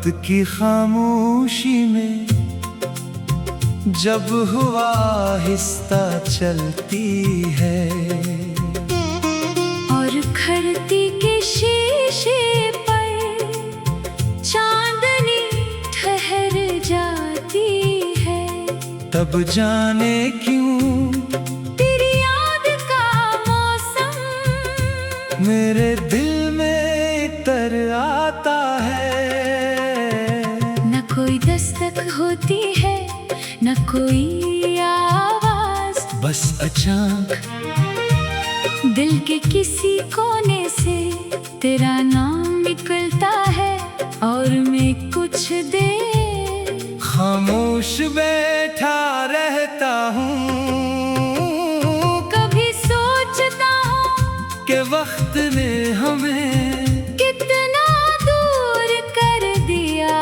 की खामोशी में जब हुआ आहिस्ता चलती है, और खड़ती के शीशे पर चांदनी ठहर जाती है। तब जाने क्यों तेरी याद का मौसम मेरे दिल में तर आता है। न कोई दस्तक होती है, न कोई आवाज, बस अचानक दिल के किसी कोने से तेरा नाम निकलता है। और मैं कुछ देर खामोश बैठा रहता हूँ। कभी सोचता हूँ कि वक्त ने हमें कितना दूर कर दिया।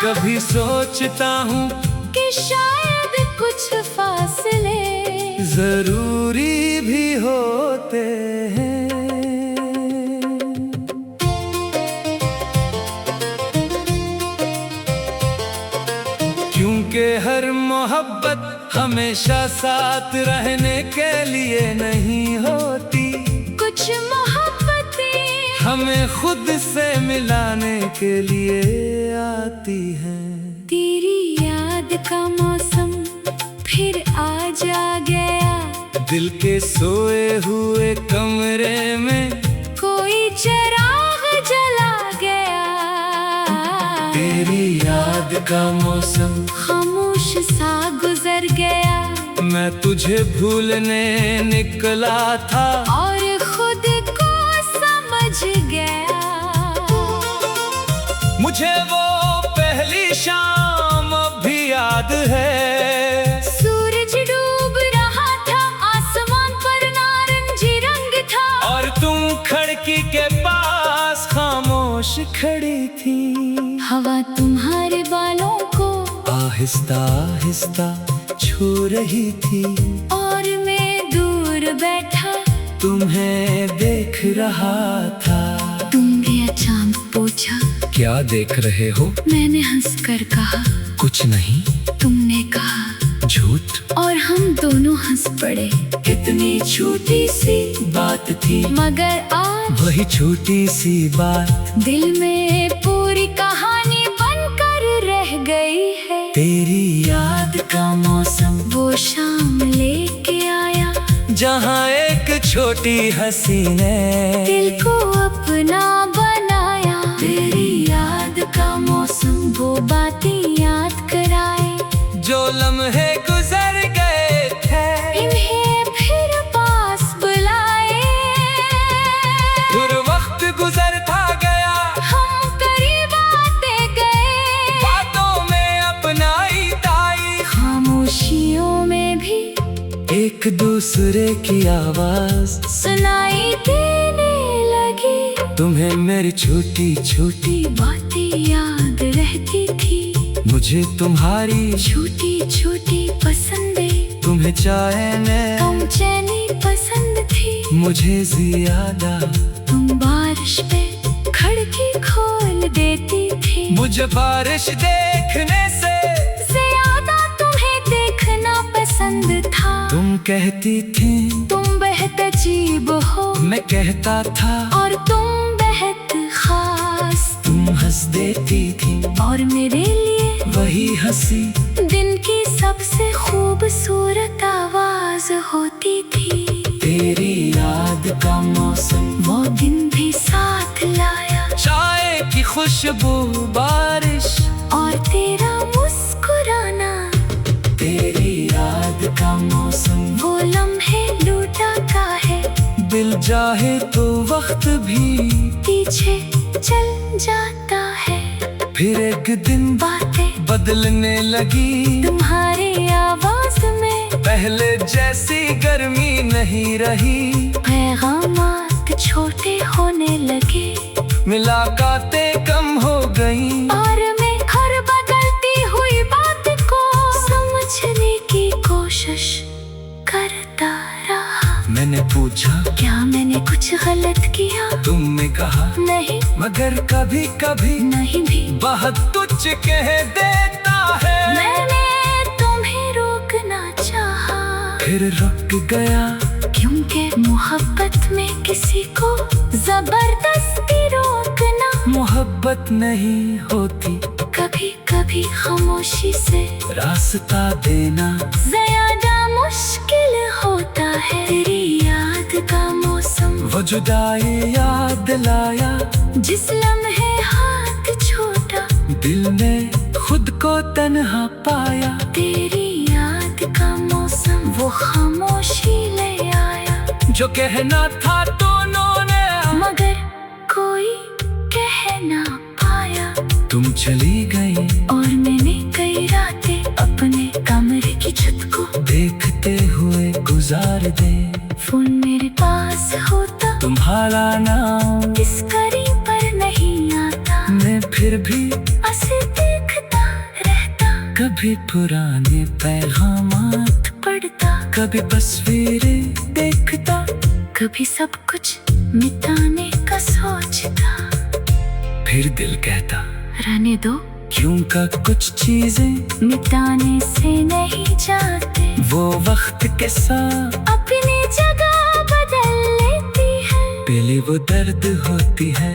कभी सोचता हूँ कि शायद कुछ फासले जरूरी भी होते हैं। क्योंकि हर मोहब्बत हमेशा साथ रहने के लिए नहीं होती। कुछ मोहब्बतें हमें खुद से मिलाने के लिए आती हैं। तेरी याद का मौसम फिर आज आ गया। दिल के सोए हुए कमरे में कोई चिराग जला गया। तेरी याद का मौसम खामोश सा गुजर गया। मैं तुझे भूलने निकला था और खुद को समझ गया। मुझे वो पहली शाम अब भी याद है। सूरज डूब रहा था, आसमान पर नारंगी रंग था। और तुम खिड़की के पास खामोश खड़ी थी। हवा तुम्हारे बालों को आहिस्ता आहिस्ता छू रही थी। और मैं दूर बैठा तुम्हें देख रहा था। तुमने अचानक पूछा, क्या देख रहे हो? मैंने हंसकर कहा, कुछ नहीं। तुमने कहा, झूठ। और हम दोनों हंस पड़े। कितनी छोटी सी बात थी, मगर आज वही छोटी सी बात दिल में पूरी कहानी बनकर रह गई है। तेरी याद का मौसम वो शाम लेके आया, जहाँ एक छोटी हंसी ने दिल को अपना बनाया। तेरी याद का मौसम वो बातें याद कराए, जो लम्हे गुजर गए थे। इन्हें फिर पास बुलाए। फिर वक्त गुजरता गया, हम करीब आते गए। बातों में अपनाई ताई, खामोशियों में भी एक दूसरे की आवाज सुनाई देने लगी। तुम्हें मेरी छोटी छोटी बातें याद रहती थी, मुझे तुम्हारी छोटी छोटी पसंदें। तुम्हें चाहने कम चैनी पसंद थी, मुझे ज्यादा। तुम बारिश पे खिड़की खोल देती थी। मुझे बारिश देखने से ज्यादा तुम्हें देखना पसंद था। तुम कहती थी तुम बेहद अजीब हो, मैं कहता था और तुम बेहद खास। तुम हंस देती थी, और मेरे लिए वही हंसी दिन की सबसे खूबसूरत आवाज होती थी। तेरी याद का मौसम वो दिन भी साथ लाया, चाय की खुशबू, बारिश और तेरा मुस्कुराना। तेरी याद का मौसम वो लम्हे लूटा का है, दिल चाहे तो वक्त भी पीछे चल जाता है। फिर एक दिन बातें बदलने लगी, तुम्हारी आवाज में पहले जैसी गर्मी नहीं रही। पैगामात छोटे होने लगे, मुलाकातें कम हो गई। और मैं हर बदलती हुई बात को समझने की कोशिश करता रहा। मैंने पूछा क्या मैंने कुछ गलत किया? तुमने कहा नहीं, मगर मगर कभी कभी नहीं भी बहुत कुछ कह देता है। मैंने तुम्हें रोकना चाहा, फिर रुक गया, क्योंकि मोहब्बत में किसी को जबरदस्ती रोकना मोहब्बत नहीं होती, कभी कभी खामोशी से रास्ता देना ज्यादा मुश्किल होता है। तेरी याद का मौसम वो जुदाई याद लाया, जिस लम्हे हाथ छोटा दिल ने खुद को तन्हा पाया। तेरी याद का मौसम वो खामोशी ले आया, जो कहना था दोनों ने मगर कोई कह ना पाया। तुम चली गई और मैंने कई रातें अपने कमरे की छत को देखते हुए गुजार दे। फोन मेरे पास होता, तुम्हारा नाम इस करी पर नहीं आता। मैं फिर भी ऐसे देखता रहता, कभी पुराने पैगामात पढ़ता, कभी तस्वीरें देखता, कभी सब कुछ मिटाने का सोचता। फिर दिल कहता रहने दो, क्यों का कुछ चीजें मिटाने से नहीं जाते, वो वक्त के साथ अपनी जगह बदल लेती है। पहले वो दर्द होती है,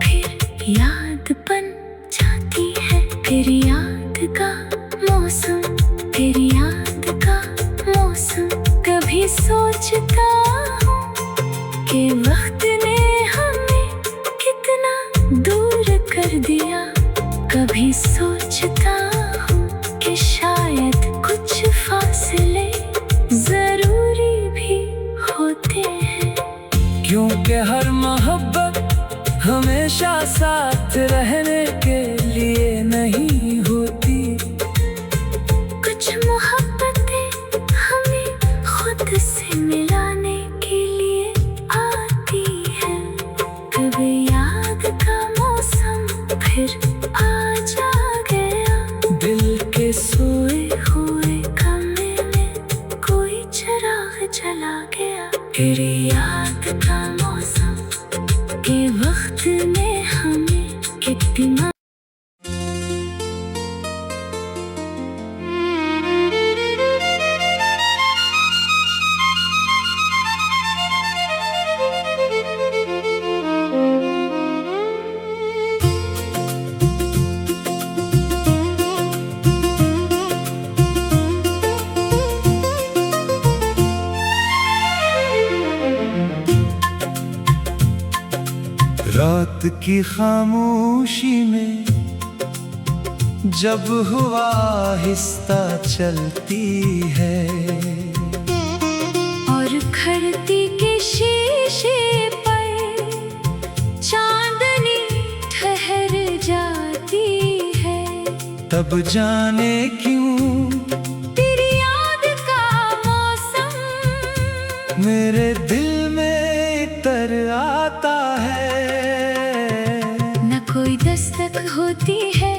फिर याद बन जाती है। फिर याद का मौसम, फिर याद का मौसम। कभी सोचता हूँ कि वक्त ने हमें कितना दूर कर दिया। कभी सोचता हूँ कि शायद कुछ फासले जरूरी भी होते हैं, क्योंकि हर मोहब्बत हमेशा साथ रहने के लिए नहीं होती। कुछ मोहब्बतें हमें खुद से मिलाने के लिए आती हैं। कभी याद का मौसम फिर आ जा गया, दिल के सोए हुए कमरे में कोई चिराग जला गया। तेरी याद का मौसम के वक्त ने हमें कितना रात की खामोशी में जब हुआ आहिस्ता चलती है, और खड़ती के शीशे पर चांदनी ठहर जाती है। तब जाने क्यों तेरी याद का मौसम मेरे दिल में तर आता है। न कोई दस्तक होती है,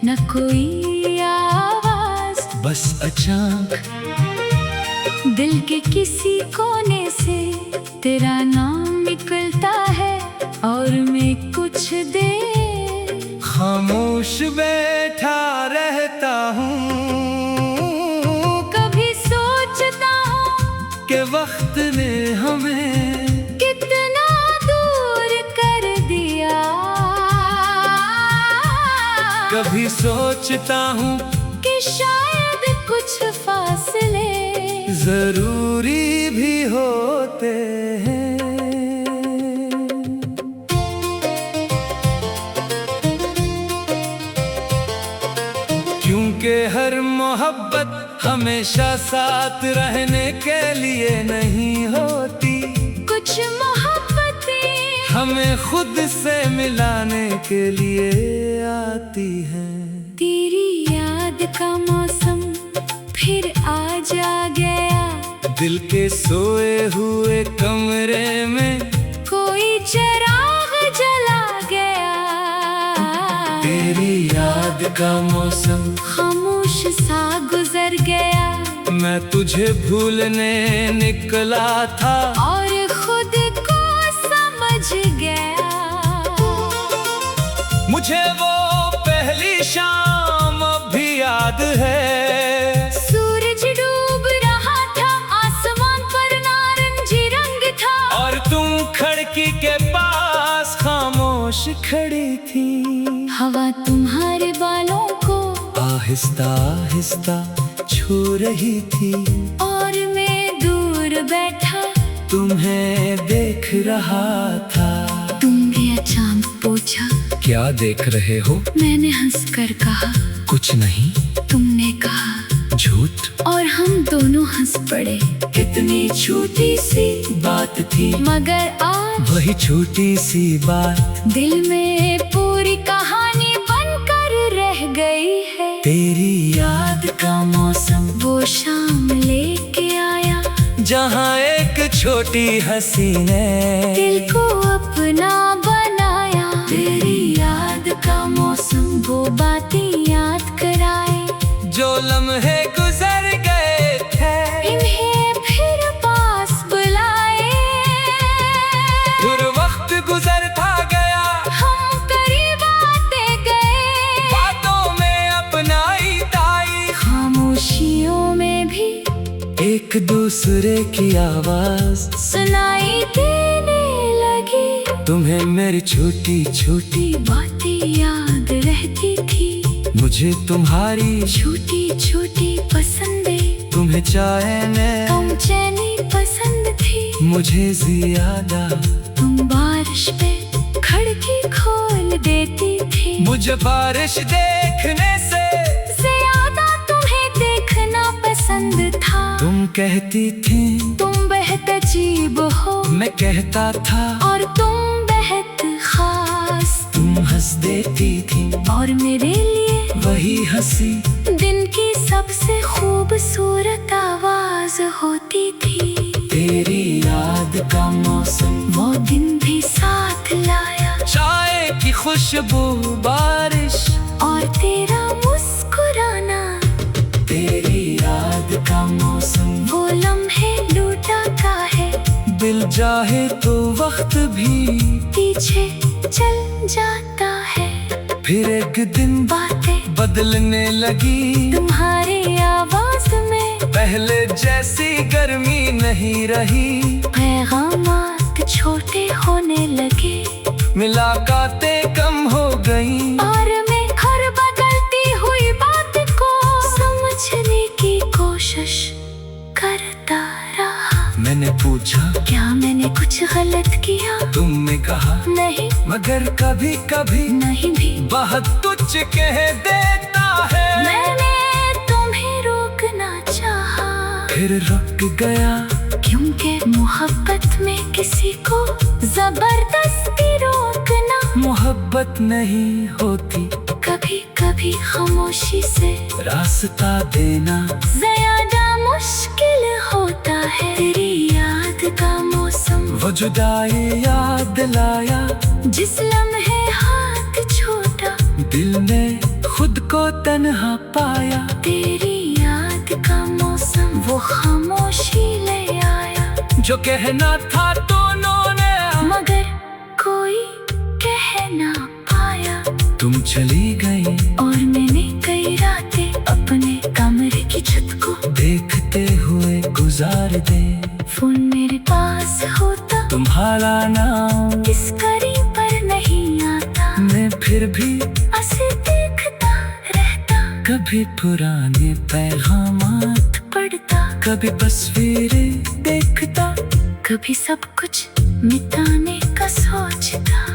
न कोई आवाज, बस अचानक दिल के किसी कोने से तेरा नाम निकलता है। और मैं कुछ देर खामोश बैठा रहता हूँ। कभी सोचता हूँ कि वक्त ने हमें कितना दूर कर दिया। कभी सोचता हूँ कि शायद कुछ फासले जरूरी भी होते हैं। क्योंकि हर मोहब्बत हमेशा साथ रहने के लिए नहीं होती। कुछ मोहब्बतें हमें खुद से मिलाने के लिए आती हैं। तेरी याद का मौसम फिर आ जा गया, दिल के सोए हुए कमरे में कोई चिराग जला गया। तेरी याद का मौसम खामोश सा गुजर गया, मैं तुझे भूलने निकला था और खुद को समझ गया। मुझे वो पहली शाम अब भी याद है। सूरज डूब रहा था, आसमान पर नारंगी रंग था, और तुम खिड़की के पास खामोश खड़ी थी। हवा तुम्हारे बालों को आहिस्ता आहिस्ता छू रही थी, और मैं दूर बैठा तुम्हें देख रहा था। तुमने अचानक पूछा, क्या देख रहे हो? मैंने हंसकर कहा, कुछ नहीं। तुमने कहा, झूठ। और हम दोनों हंस पड़े। कितनी छोटी सी बात थी, मगर आज वही छोटी सी बात दिल में पूरी कहानी बनकर रह गई है। तेरी याद का मौसम वो शाम लेके आया, जहाँ एक छोटी हंसी ने दिल को अपना बनाया। तेरी याद का मौसम वो बातें याद कराए, जो लम्हे गुजर गए थे, इन्हें फिर पास बुलाए। फिर वक्त गुजरता गया, हम करीब आते गए, बातों में अपनाई ताई, खामोशियों में भी एक दूसरे की आवाज सुनाई देने लगी। तुम्हें मेरी छोटी छोटी बातें याद रहती थी, मुझे तुम्हारी छोटी छोटी पसंदें, तुम्हें चाहने कम चैनी पसंद थी। मुझे ज्यादा तुम बारिश पे खिड़की खोल देती थी, मुझे बारिश देखने से ज्यादा तुम्हें देखना पसंद था। तुम कहती थी तुम बेहद अजीब हो, मैं कहता था और तुम बेहद खास। तुम हंस देती थी, और मेरे लिए वही हंसी दिन की सबसे खूबसूरत आवाज होती थी। तेरी याद का मौसम वो दिन भी साथ लाया, चाय की खुशबू, बारिश और तेरा मुस्कुराना। तेरी याद का मौसम वो लम्हे लूटा का है, दिल चाहे तो वक्त भी पीछे चल जाता है। फिर एक दिन बातें बदलने लगी, तुम्हारी आवाज में पहले जैसी गर्मी नहीं रही। पैगामात छोटे होने लगे, मुलाकातें कम हो गई, और मैं हर बदलती हुई बात को समझने की कोशिश करता रहा। मैंने पूछा क्या मैंने कुछ गलत किया? तुमने कहा नहीं, मगर कभी कभी नहीं भी। बहुत तुझ कह देता है। मैंने तुम्हें रोकना चाहा, फिर रुक गया, क्योंकि मोहब्बत में किसी को जबरदस्ती रोकना मोहब्बत नहीं होती, कभी कभी खामोशी से रास्ता देना ज्यादा मुश्किल होता है। तेरी याद का मौसम वो जुदाई याद लाया, जिस लम्हे हाथ छोटा, दिल ने खुद को तन्हा पाया। तेरी याद का मौसम वो खामोशी ले आया, जो कहना था दोनों ने मगर कोई कह ना पाया। तुम चली गई, और मैंने कई रातें अपने कमरे की छत को देखते हुए गुजार दे। फोन मेरे पास होता, तुम्हारा नाम इस करीब पर नहीं आता। मैं फिर भी ऐसे देखता रहता, कभी पुराने पैगामात पढ़ता, कभी तस्वीरें देखता, कभी सब कुछ मिटाने का सोचता।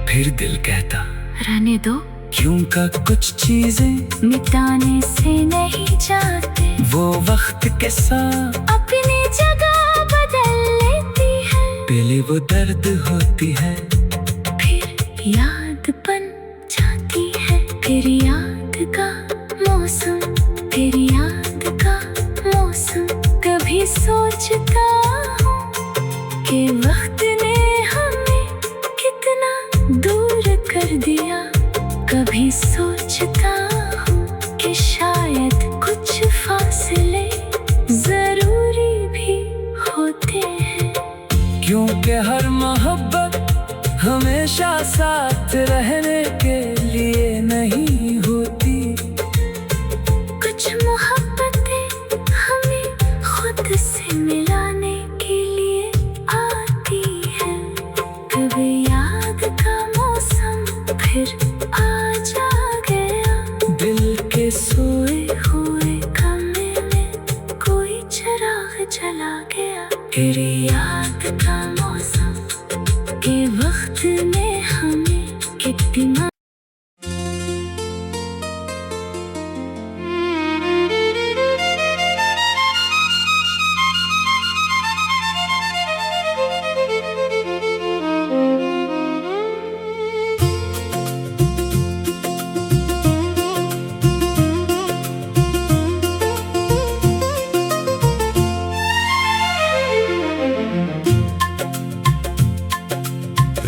फिर दिल कहता रहने दो, क्यों का कुछ चीजें मिटाने से नहीं जाते, वो वक्त के साथ अपनी जगह बदल लेती है। पहले वो दर्द होती है, फिर याद बन जाती है। फिर याद का मौसम, फिर याद का मौसम। कभी सोचता हूँ कि वक्त ने हमें कितना दूर कर दिया। कभी सोचता हूँ कि शायद कुछ फासले जरूरी भी होते हैं। क्योंकि हर मोहब्बत हमेशा साथ रहने के लिए नहीं होती। कुछ मोहब्बतें हमें खुद से मिलाने के लिए आती हैं। कभी याद का मौसम फिर आ जा गया, दिल के सोए हुए कमरे में कोई चिराग जला गया। तेरी याद का मौसम के वक्त ने हमें कितना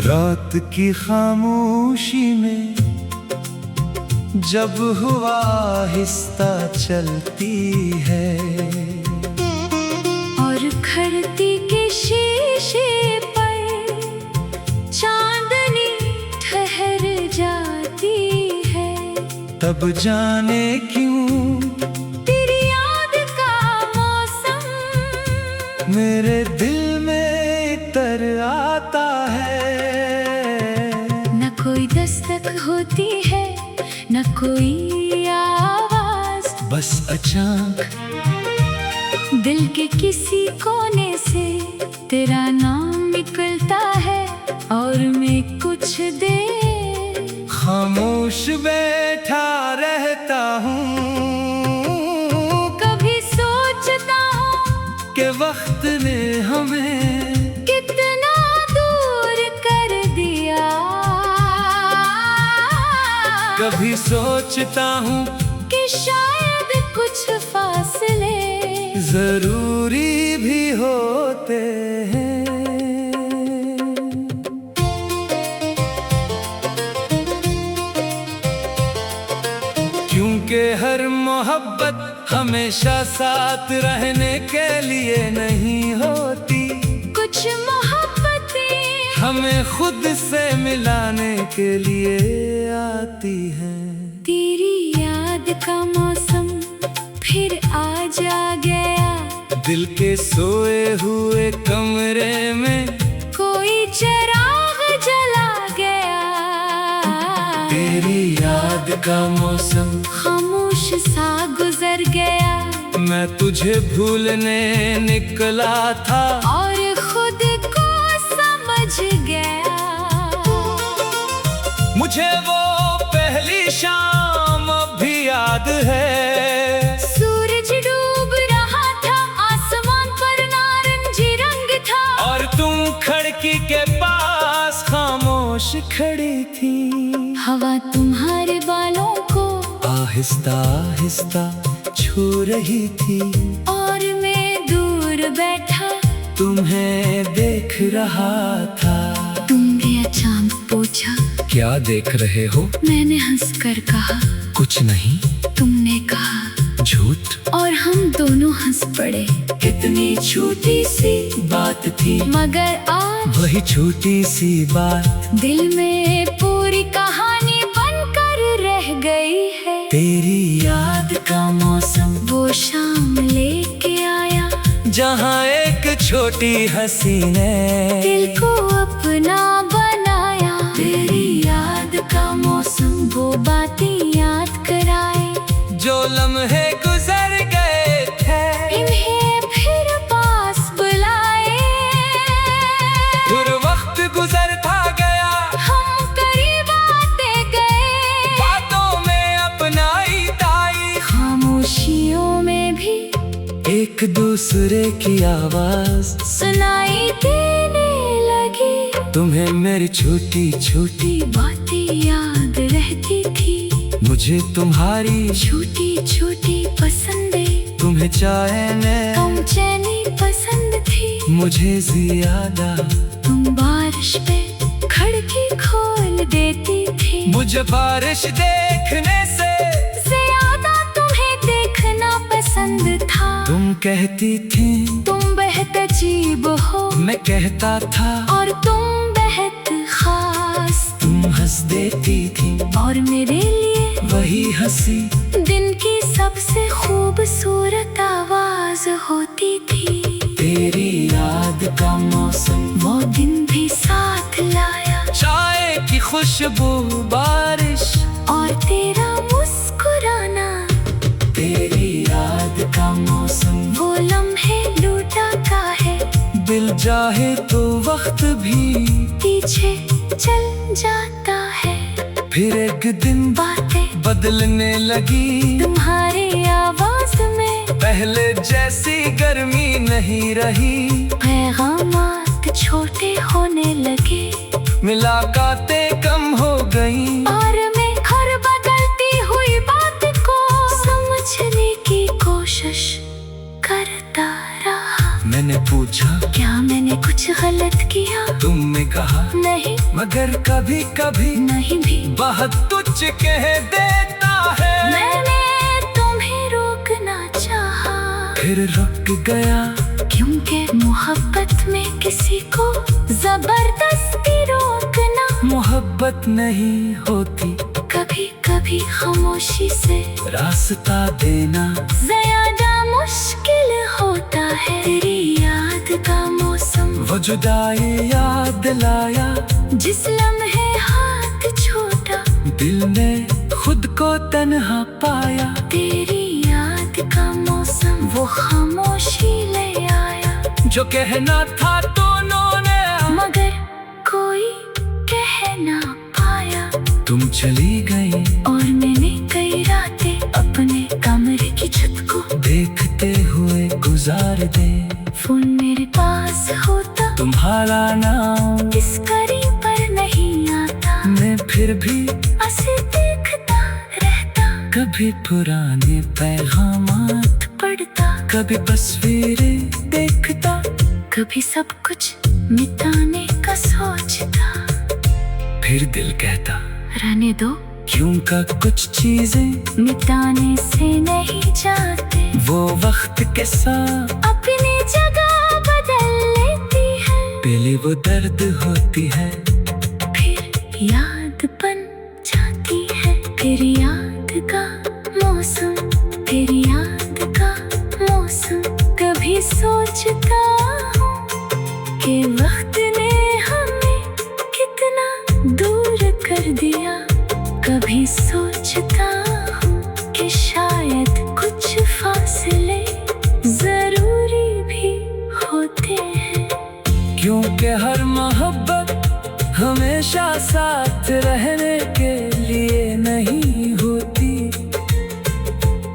रात की खामोशी में जब हुआ आहिस्ता चलती है, और खड़ती के शीशे पर चांदनी ठहर जाती है। तब जाने क्यों तेरी याद का मौसम मेरे दिल में तर आता है। न कोई दस्तक होती है, न कोई आवाज, बस अचानक दिल के किसी कोने से तेरा नाम निकलता है। और मैं कुछ देर खामोश बैठा रहता हूँ। कभी सोचता हूँ कि वक्त ने हमें कितना दूर कर दिया। कभी सोचता हूँ कि शायद कुछ फासले जरूरी भी होते हैं। क्योंकि हर मोहब्बत हमेशा साथ रहने के लिए नहीं होती। कुछ मोहब्बतें हमें खुद से मिलाने के लिए आती हैं। तेरी याद का मौसम फिर आ जा गया, दिल के सोए हुए कमरे में कोई चिराग जला गया। तेरी याद का मौसम खामोश सा गुजर गया, मैं तुझे भूलने निकला था और खुद को समझ गया। मुझे वो पहली शाम अब भी याद है। सूरज डूब रहा था, आसमान पर नारंगी रंग था, और तुम खिड़की के पास खामोश खड़ी थी। हवा तुम्हारे बालों को आहिस्ता आहिस्ता छू रही थी, और मैं दूर बैठा तुम्हें देख रहा था। तुमने अचानक पूछा, क्या देख रहे हो? मैंने हंसकर कहा, कुछ नहीं। तुमने कहा, झूठ। और हम दोनों हंस पड़े। कितनी छोटी सी बात थी, मगर आज वही छोटी सी बात दिल में पूरी कहानी बनकर रह गई है। तेरी याद का मौसम वो शाम लेके आया, जहाँ एक छोटी हंसी ने दिल को अपना बनाया। तेरी याद का मौसम वो बातें याद कराए, जो लम्हे गुजर गए थे, इन्हें फिर पास बुलाए। फिर वक्त गुजरता गया, हम करीब आते गए, बातों में अपनाई ताई, खामोशियों में भी एक दूसरे की आवाज सुनाई देने लगी। तुम्हें मेरी छोटी छोटी बातें याद रहती थी, मुझे तुम्हारी छोटी छोटी पसंदें, तुम्हें चैन कम चैनी पसंद थी। मुझे ज्यादा तुम बारिश पे खिड़की खोल देती थी, मुझे बारिश देखने से ज्यादा तुम्हें देखना पसंद था। तुम कहती थी तुम बेहद अजीब हो, मैं कहता था और तुम बेहद खास। हंस देती थी और मेरे लिए वही हंसी दिन की सबसे खूबसूरत आवाज होती थी। तेरी याद का मौसम वो दिन भी साथ लाया, चाय की खुशबू, बारिश और तेरा मुस्कुराना। तेरी याद का मौसम वो लम्हे लूटा का है, दिल चाहे तो वक्त भी पीछे चल जाता है। फिर एक दिन बातें बदलने लगी तुम्हारी आवाज में, पहले जैसी गर्मी नहीं रही। पैगामात छोटे होने लगे, मुलाकातें कम हो गई, और मैं हर बदलती हुई बात को समझने की कोशिश करता रहा। मैंने पूछा क्या मैंने कुछ गलत किया? तुमने कहा नहीं, मगर कभी कभी नहीं भी। बहुत तुझ कह देता है। मैंने तुम्हें रोकना चाहा, फिर रुक गया, क्योंकि मोहब्बत में किसी को जबरदस्ती रोकना मोहब्बत नहीं होती, कभी कभी खामोशी से रास्ता देना ज्यादा मुश्किल होता है। तेरी याद का मौसम वो जुदाई याद लाया, जिस लम्हे हाथ छोटा, दिल ने खुद को तन्हा पाया। तेरी याद का मौसम वो खामोशी ले आया, जो कहना था दोनों ने मगर कोई कह ना पाया। तुम चली गई और मैंने कई रातें अपने कमरे की छत को देखते हुए गुजार दे। फोन मेरे पास होता, तुम्हारा नाम इस करी पर नहीं आता। मैं फिर भी ऐसे देखता रहता, कभी पुराने पैगामात पढ़ता, कभी तस्वीरें देखता, कभी सब कुछ मिटाने का सोचता। फिर दिल कहता रहने दो, क्यों का कुछ चीजें मिटाने से नहीं जाते, वो वक्त के साथ अपनी जगह बदल लेती है। पहले वो दर्द होती है, फिर याद बन जाती है। फिर याद का मौसम, फिर याद का मौसम। कभी सोचता हूँ कि वक्त ने हमें कितना दूर कर दिया। कभी सोचता हूँ कि शायद कुछ फासले जरूरी भी होते हैं। क्योंकि हर मोहब्बत हमेशा साथ रहने के लिए नहीं होती।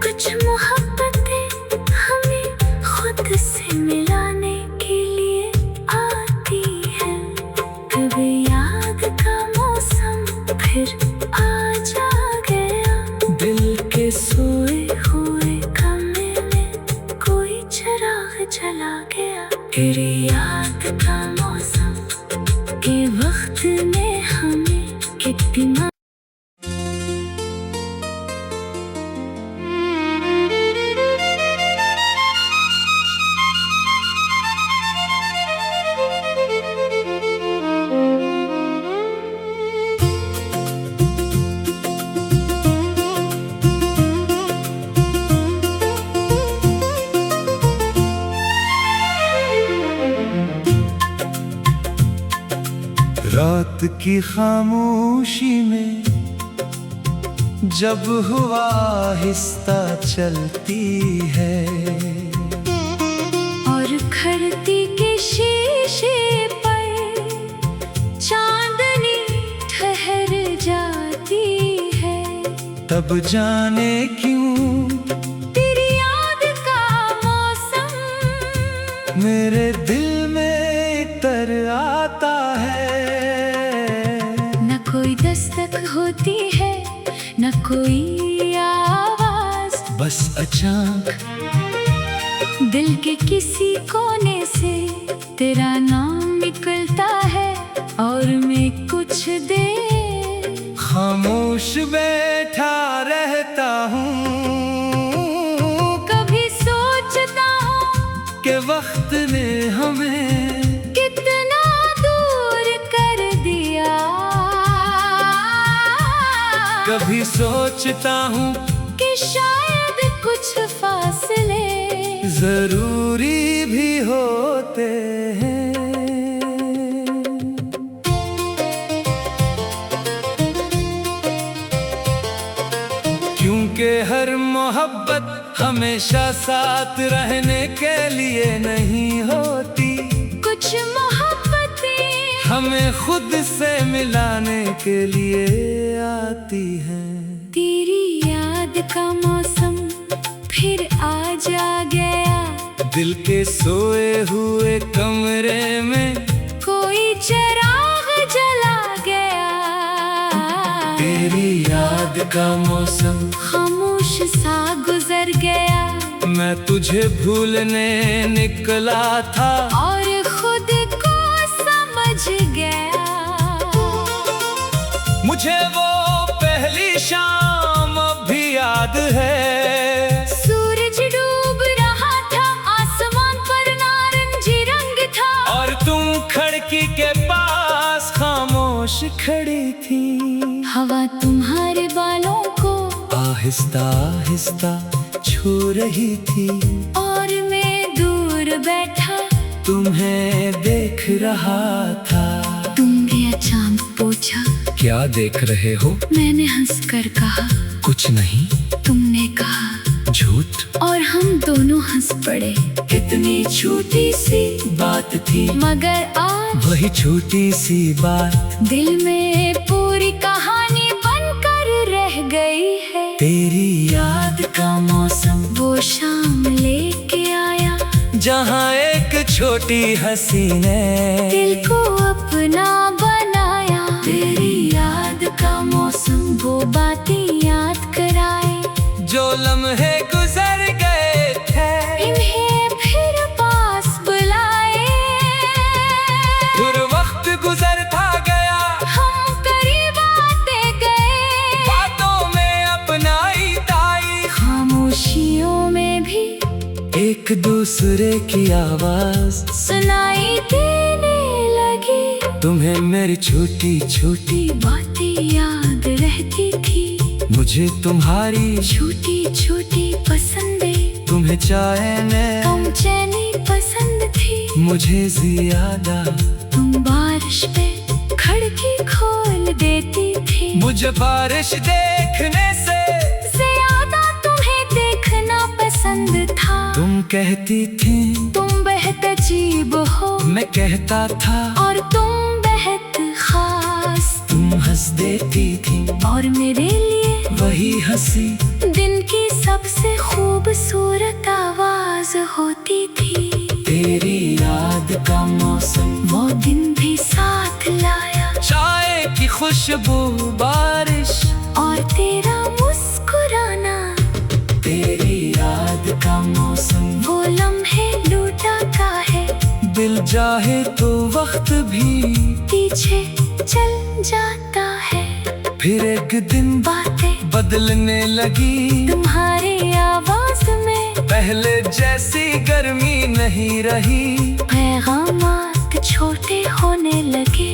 कुछ मोहब्बतें हमें खुद से मिलाने के लिए आती है। कभी याद का मौसम फिर आ जा गया, दिल के सोए हुए कमरे में कोई चिराग जला गया। फिर याद का मौसम के वक्त ने हमें कितना रात की खामोशी में जब हुआ आहिस्ता चलती है, और खड़ती के शीशे पर चांदनी ठहर जाती है। तब जाने क्यों तेरी याद का मौसम मेरे दिल में तर आता है। न कोई दस्तक होती है, न कोई आवाज, बस अचानक दिल के किसी कोने से तेरा नाम निकलता है। और मैं कुछ देर खामोश बैठा रहता हूँ। कभी सोचता हूँ कि वक्त ने हमें कितना दूर कर दिया। कभी सोचता हूँ कि शायद कुछ फासले जरूरी भी होते हैं। क्योंकि हर मोहब्बत हमेशा साथ रहने के लिए नहीं होती। कुछ मोहब्बतें हमें खुद से मिलाने के लिए आती हैं। तेरी याद का मौसम फिर आज आ गया। दिल के सोए हुए कमरे में कोई चिराग जला गया। तेरी याद का मौसम खामोश सा गुजर गया। मैं तुझे भूलने निकला था और खुद को समझ गया। मुझे वो पहली शाम भी याद है। सूरज डूब रहा था, आसमान पर नारंगी रंग था। और तुम खिड़की के पास खामोश खड़ी थी। हवा तुम्हारे बालों को आहिस्ता आहिस्ता छू रही थी। और मैं दूर बैठा तुम्हें देख रहा था। तुमने अचानक पूछा, क्या देख रहे हो? मैंने हंसकर कहा, कुछ नहीं। तुमने कहा, झूठ। और हम दोनों हंस पड़े। कितनी छोटी सी बात थी, मगर आज वही छोटी सी बात दिल में पूरी कहानी बनकर रह गई है। तेरी याद का मौसम वो शाम लेके आया, जहाँ एक छोटी हंसी ने दिल को अपना बनाया। तेरी याद का मौसम वो बातें याद कराए, जो लम्हे गुजर गए थे। इन्हें फिर पास बुलाए। फिर वक्त गुजरता गया, हम करीब आते गए। बातों में अपनाई ताई, खामोशियों में भी एक दूसरे की आवाज सुनाई देने लगी। तुम्हें मेरी छोटी छोटी बातें याद रहती थी, मुझे तुम्हारी छोटी छोटी पसंदें। तुम्हें चैन कम चैनी पसंद थी, मुझे ज्यादा। तुम बारिश पे खिड़की खोल देती थी। मुझे बारिश देखने से ज्यादा तुम्हें देखना पसंद था। तुम कहती थी तुम बेहद अजीब हो, मैं कहता था और तुम बेहद खास। तुम हंस देती थी और मेरे लिए वही हंसी दिन की सबसे खूबसूरत आवाज होती थी। तेरी याद का मौसम वो दिन भी साथ लाया, चाय की खुशबू, बारिश और तेरा मुस्कुराना। तेरी याद का मौसम वो लम्हे लूटा का है, दिल चाहे तो वक्त भी पीछे चल जाता है। फिर एक दिन बातें बदलने लगी, तुम्हारी आवाज में पहले जैसी गर्मी नहीं रही। पैगामात छोटे होने लगे,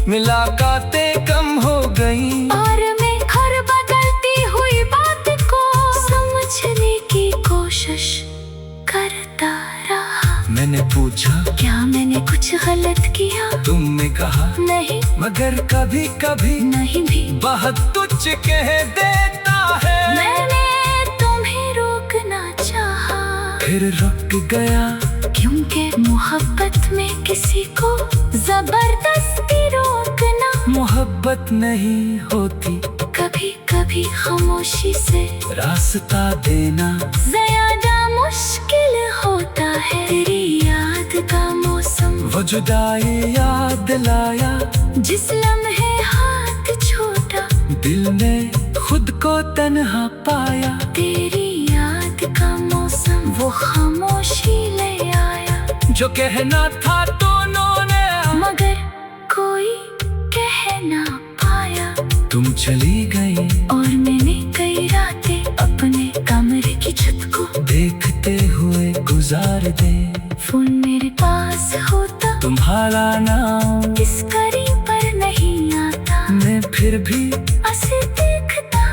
मुलाकातें कम हो गई। और मैं हर बदलती हुई बात को समझने की कोशिश करता रहा। मैंने पूछा, क्या मैंने कुछ गलत किया? तुमने कहा नहीं, मगर कभी कभी नहीं भी। बहुत तुझ कह देता है। मैंने तुम्हें रोकना चाहा, फिर रुक गया, क्योंकि मोहब्बत में किसी को जबरदस्ती रोकना मोहब्बत नहीं होती, कभी कभी खामोशी से रास्ता देना ज्यादा मुश्किल होता है। तेरी याद का मौसम वो जुदाई याद लाया, जिस लम्हे हाथ छोटा, दिल ने खुद को तन्हा पाया। तेरी याद का मौसम वो खामोशी ले आया, जो कहना था दोनों ने मगर कोई कह ना पाया। तुम चली गई, और मैंने कई रातें अपने कमरे की छत को देखते हुए गुजार दे। फोन मेरे पास होता, तुम्हारा नाम इस करीब पर नहीं आता। मैं फिर भी ऐसे देखता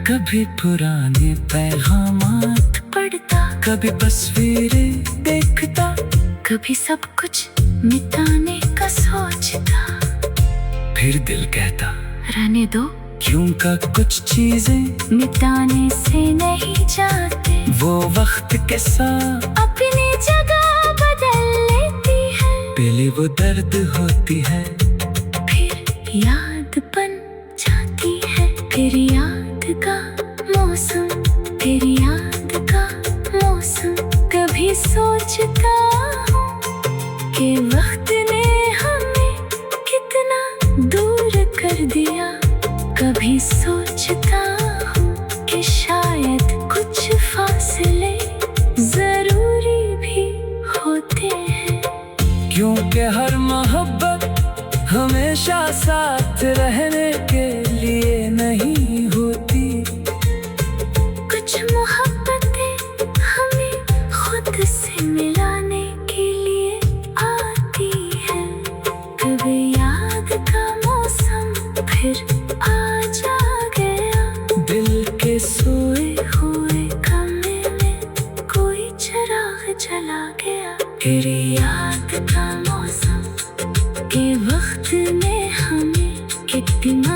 कभी पुराने पैगामात पढ़ता, कभी तस्वीरें देखता, कभी सब कुछ मिटाने का सोचता। फिर दिल कहता रहने दो, क्यों का कुछ चीजें मिटाने से नहीं जाते, वो वक्त के साथ अपनी जगह बदल लेती है। पहले वो दर्द होती है, फिर याद बन जाती है, फिर याद का मौसम, फिर याद का मौसम। कभी सोचता हूँ कि वक्त ने हमें कितना दूर कर दिया। कभी सोचता हूँ कि शायद कुछ फासले जरूरी भी होते हैं। क्योंकि हर मोहब्बत हमेशा साथ रहने के लिए नहीं होती। कुछ मोहब्बतें हमें खुद से मिलाने के लिए आती हैं। कभी याद का मौसम फिर आ जा गया, दिल के सोए हुए कमरे में कोई चिराग जला गया। फिर याद का मौसम के वक्त ने हमें कितना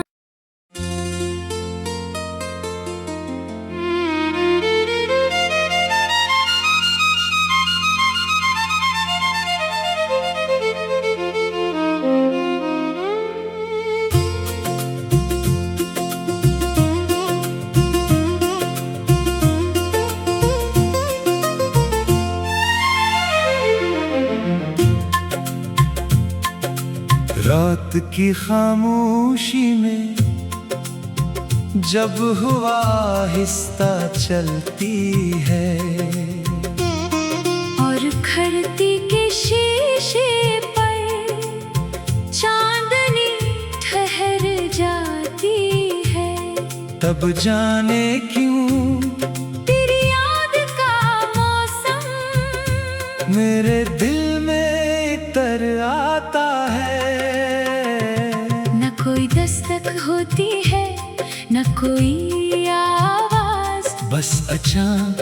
रात की खामोशी में जब हुआ आहिस्ता चलती है, और खड़ती के शीशे पर चांदनी ठहर जाती है। तब जाने क्यों तेरी याद का मौसम मेरे दिल में तर आता है। न कोई दस्तक होती है, न कोई आवाज, बस अचानक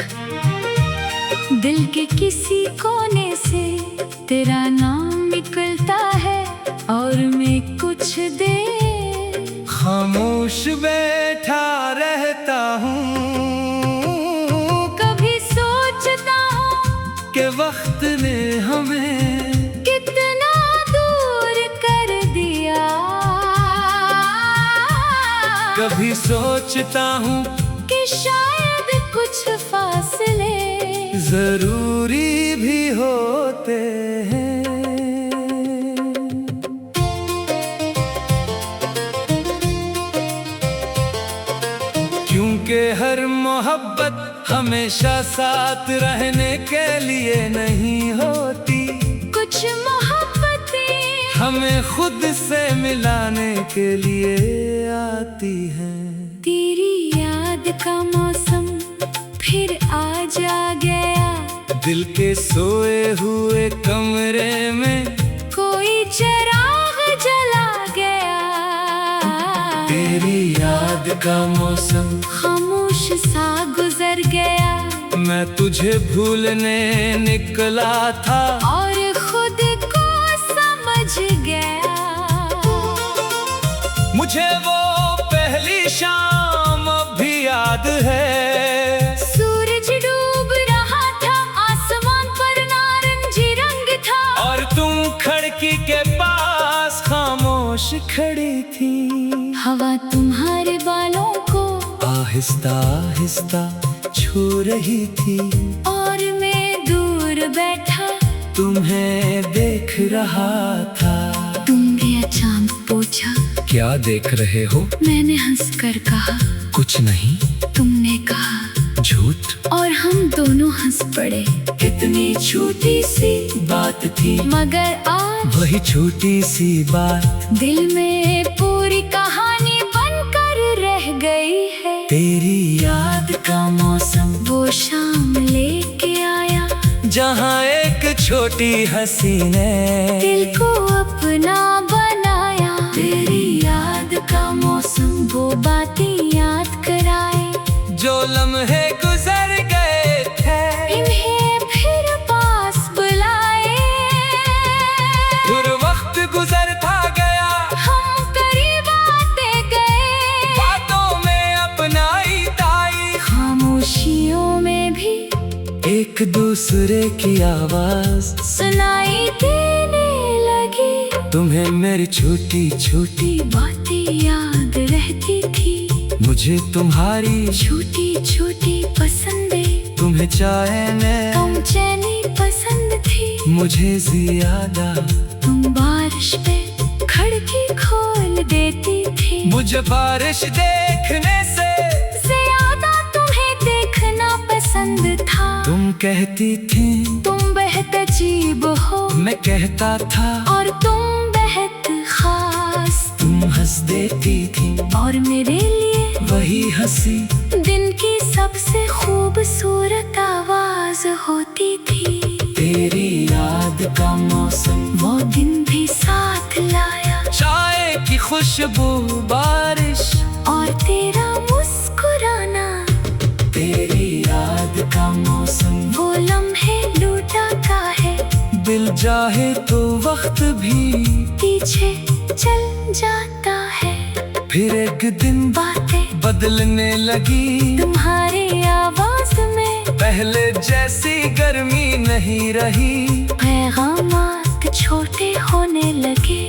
दिल के किसी कोने से तेरा नाम निकलता है। और मैं कुछ देर खामोश बैठा रहता हूँ। कभी सोचता हूँ कि वक्त ने हमें कितना दूर कर दिया। कभी सोचता हूँ कि शायद कुछ फासले जरूरी भी होते हैं। क्योंकि हर मोहब्बत हमेशा साथ रहने के लिए नहीं होती। कुछ मोहब्बतें हमें खुद से मिलाने के लिए आती हैं। तेरी याद का मौसम फिर आ जा गया, दिल के सोए हुए कमरे में कोई चिराग जला गया। तेरी याद का मौसम खामोश सा गुजर गया, मैं तुझे भूलने निकला था और खुद को समझ गया। मुझे वो पहली शाम अब भी याद है। सूरज डूब रहा था, आसमान पर नारंगी रंग था, और तुम खिड़की के पास खामोश खड़ी थी। हवा तुम्हारे बालों को आहिस्ता आहिस्ता छू रही थी, और मैं दूर बैठा तुम्हें देख रहा था। तुमने अचानक पूछा, क्या देख रहे हो? मैंने हंसकर कहा, कुछ नहीं। तुमने कहा, झूठ। और हम दोनों हंस पड़े। कितनी छोटी सी बात थी, मगर आज वही छोटी सी बात दिल में पूरी कहानी बनकर रह गई है। तेरी याद का मौसम वो शाम लेके आया, जहाँ एक छोटी हंसी ने दिल को अपना बनाया। तेरी याद का मौसम वो बातें याद कराए, जो लम्हे गुजर गए थे, इन्हें फिर पास बुलाए। फिर वक्त गुजरता गया, हम करीब आते गए। बातों में अपनाई ताई, खामोशियों में भी एक दूसरे की आवाज सुनाई देने लगी। तुम्हें मेरी छोटी छोटी बातें याद रहती थी, मुझे तुम्हारी छोटी छोटी पसंदें। तुम्हें चाहने कम चैनी पसंद थी, मुझे ज्यादा। तुम बारिश पे खिड़की खोल देती थी, मुझे बारिश देखने से ज्यादा तुम्हें देखना पसंद था। तुम कहती थी तुम बेहद अजीब हो, मैं कहता था और तुम बेहद खास। तुम हंस देती थी और मेरे लिए वही हंसी दिन की सबसे खूबसूरत आवाज होती थी। तेरी याद का मौसम, वो दिन भी साथ लाया, चाय की खुशबू, बारिश और तेरा मुस्कुराना। तेरी याद का मौसम, वो लम्हे लूटा का है, दिल चाहे तो वक्त भी पीछे चल जाता है। फिर एक दिन बातें बदलने लगी, तुम्हारी आवाज में पहले जैसी गर्मी नहीं रही। पैगामात छोटे होने लगे,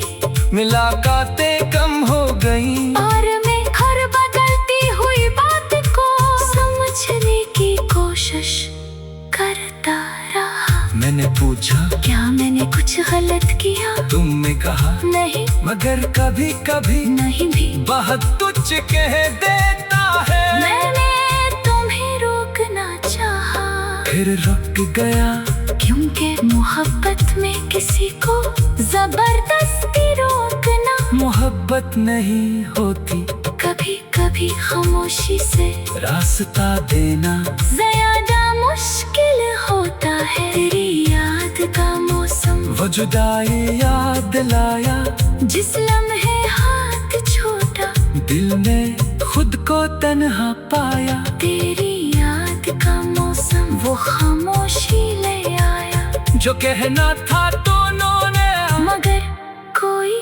मुलाकातें कम हो गई, और मैं हर बदलती हुई बात को समझने की कोशिश करता रहा। मैंने पूछा क्या मैंने कुछ गलत किया? तुमने कहा नहीं, मगर कभी कभी नहीं भी। बहुत तुझ कह देता है। मैंने तुम्हें रोकना चाहा, फिर रुक गया, क्योंकि मोहब्बत में किसी को जबरदस्ती रोकना मोहब्बत नहीं होती, कभी कभी खामोशी से रास्ता देना ज्यादा मुश्किल होता है। तेरी याद का मौसम, वो जुदाई याद लाया, जिस लम्हे हाथ छोटा, दिल ने खुद को तन्हा पाया। तेरी याद का मौसम, वो खामोशी ले आया, जो कहना था दोनों ने, मगर कोई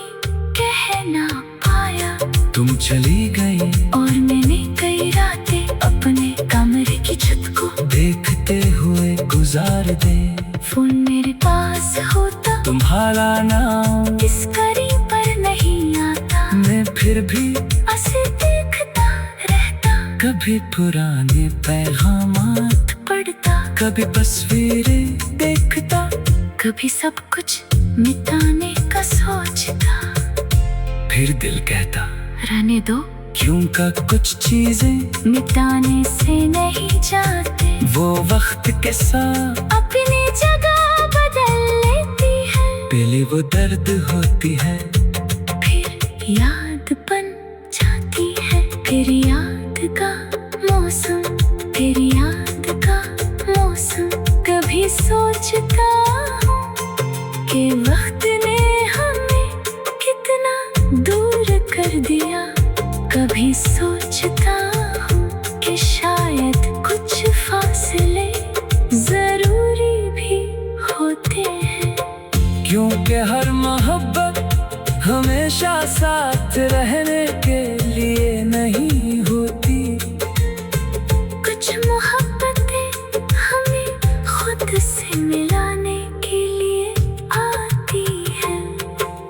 कह ना पाया। तुम चली गई, और मैंने कई रातें अपने कमरे की छत को देखते हुए गुजार दे। फोन मेरे पास होता, तुम्हारा नाम इस करी पर नहीं आता। मैं फिर भी ऐसे देखता रहता, कभी पुराने पैगामात पढ़ता, कभी तस्वीरें देखता, कभी सब कुछ मिटाने का सोचता। फिर दिल कहता रहने दो, क्यों का कुछ चीजें मिटाने से नहीं जाते, वो वक्त के साथ अपनी जगह बदल लेती है। पहले वो दर्द होती है, फिर याद बन जाती है। फिर याद का मौसम, फिर याद का मौसम। कभी सोचता हूँ कि वक्त ने हमें कितना दूर कर दिया। कभी सोचता हूँ कि शायद कुछ फासले जरूरी भी होते हैं। क्योंकि हर मोहब्बत हमेशा साथ रहने के लिए नहीं होती। कुछ मोहब्बतें हमें खुद से मिलाने के लिए आती हैं।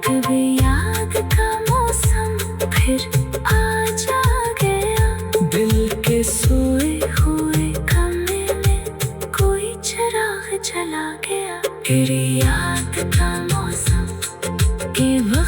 कभी याद का मौसम फिर आ जा गया, दिल के सोए हुए कमरे में कोई चिराग जला गया। तेरी याद का मौसम के वक्त